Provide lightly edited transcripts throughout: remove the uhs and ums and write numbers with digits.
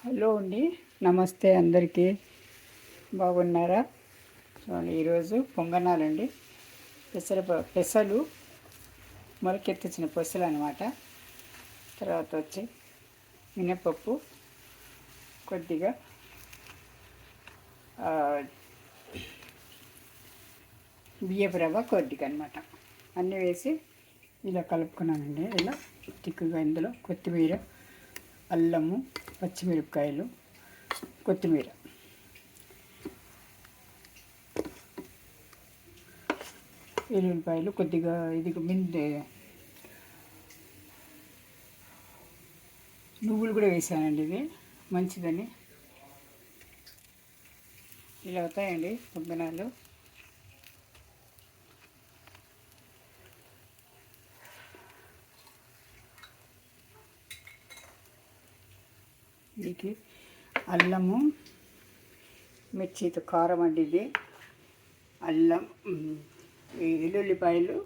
Hello అండి, నమస్తే అందరికీ. బాగున్నారా? చూడండి, ఈరోజు పొంగనాలండి. పెసలు మొలకెత్తించిన పెసలు అనమాట. తర్వాత వచ్చి మినపప్పు, కొద్దిగా బియ్యపు రవ్వ కొద్దిగా అనమాట, అన్నీ వేసి ఇలా కలుపుకున్నానండి. ఇలా తిక్కుగా ఇందులో కొత్తిమీర, అల్లము, పచ్చిమిరపకాయలు, కొత్తిమీర, ఎల్లుల్లిపాయలు, కొద్దిగా ఇది నువ్వులు కూడా వేసానండి, ఇది మంచిదని. ఇలా అవుతాయండి పొంగనాలు. దీనికి అల్లము, మిర్చితో కారం అండి ఇది. అల్లం, వెల్లుల్లిపాయలు,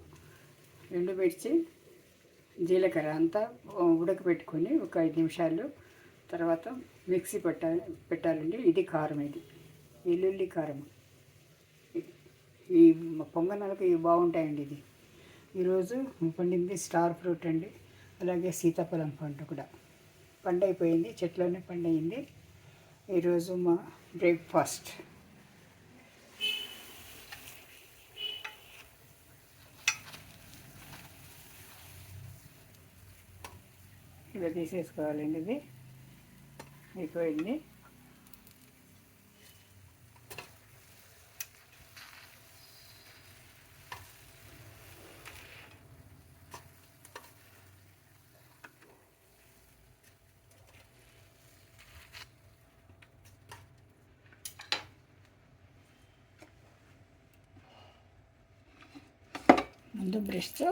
మిర్చి, జీలకర్ర అంతా ఉడకబెట్టుకొని ఒక 5 నిమిషాలు తర్వాత మిక్సీ పెట్టాలండి. ఇది కారం, ఇది వెల్లుల్లి కారం. ఈ పొంగనాలకు ఇవి బాగుంటాయండి. ఇది ఈరోజు పండింది స్టార్ ఫ్రూట్ అండి. అలాగే సీతాఫలం పండు కూడా పండైపోయింది, చెట్లోనే పండయింది. ఈరోజు మా బ్రేక్ఫాస్ట్. ఇలా తీసేసుకోవాలండి. ఇది అయిపోయింది. ముందు బ్రష్తో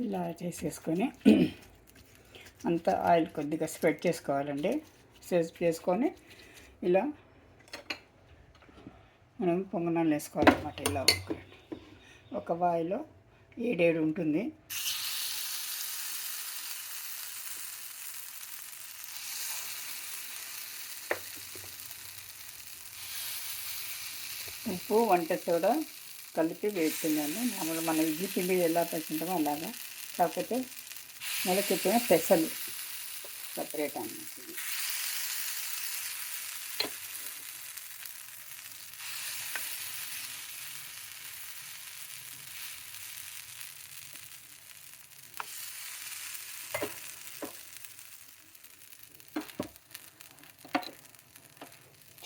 ఇలా చేసేసుకొని అంతా ఆయిల్ కొద్దిగా స్ప్రెడ్ చేసుకోవాలండి. చేసుకొని ఇలా మనం పొంగనాలు వేసుకోవాలన్నమాట. ఇలా ఒక వాయిలో 7 ఉంటుంది. ఉప్పు, వంట సోడా కలిపి వేస్తున్నాను. మామూలు మన ఇడ్లీ పిండి ఎలా పెట్టుకుంటామో అలాగా, కాకపోతే మొలకెత్తిన పెసలు సపరేట్ అన్నమాట.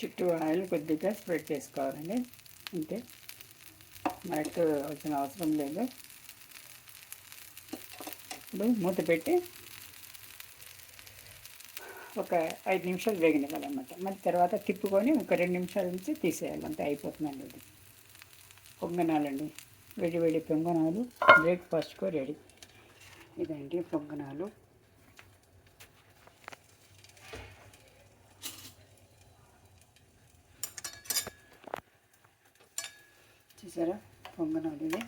చుట్టూ ఆయిల్ కొద్దిగా స్ప్రెడ్ చేసుకోవాలండి. అంతే, మనకు వచ్చిన అవసరం లేదు. ఇప్పుడు మూత పెట్టి ఒక 5 నిమిషాలు వేగనివ్వాలన్నమాట. మళ్ళీ తర్వాత తిప్పుకొని ఒక 2 నిమిషాల నుంచి తీసేయాలి. అంతే, అయిపోతుందండి. ఇది పొంగనాలండి, వేడి వేడి పొంగనాలు బ్రేక్ఫాస్ట్కు రెడీ. ఇదండి పొంగనాలు. చూసారా పొంగనాలు? ఇది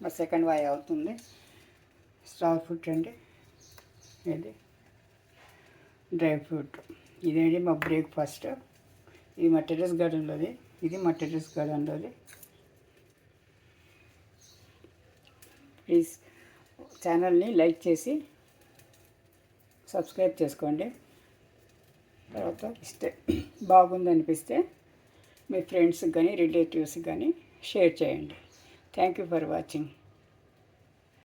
మా సెకండ్ వాయి అవుతుంది. స్టార్ ఫ్రూట్ అండి, ఇది డ్రై ఫ్రూట్. ఇదేంటి మా బ్రేక్ఫాస్ట్. ఇది మా టెర్రస్ గార్డెన్లోది. ఇది మా టెర్రస్ గార్డెన్లోది. ప్లీజ్ ఛానల్ని లైక్ చేసి సబ్స్క్రైబ్ చేసుకోండి. తర్వాత బాగుందనిపిస్తే మీ ఫ్రెండ్స్కి కానీ రిలేటివ్స్కి కానీ షేర్ చేయండి. Thank you for watching.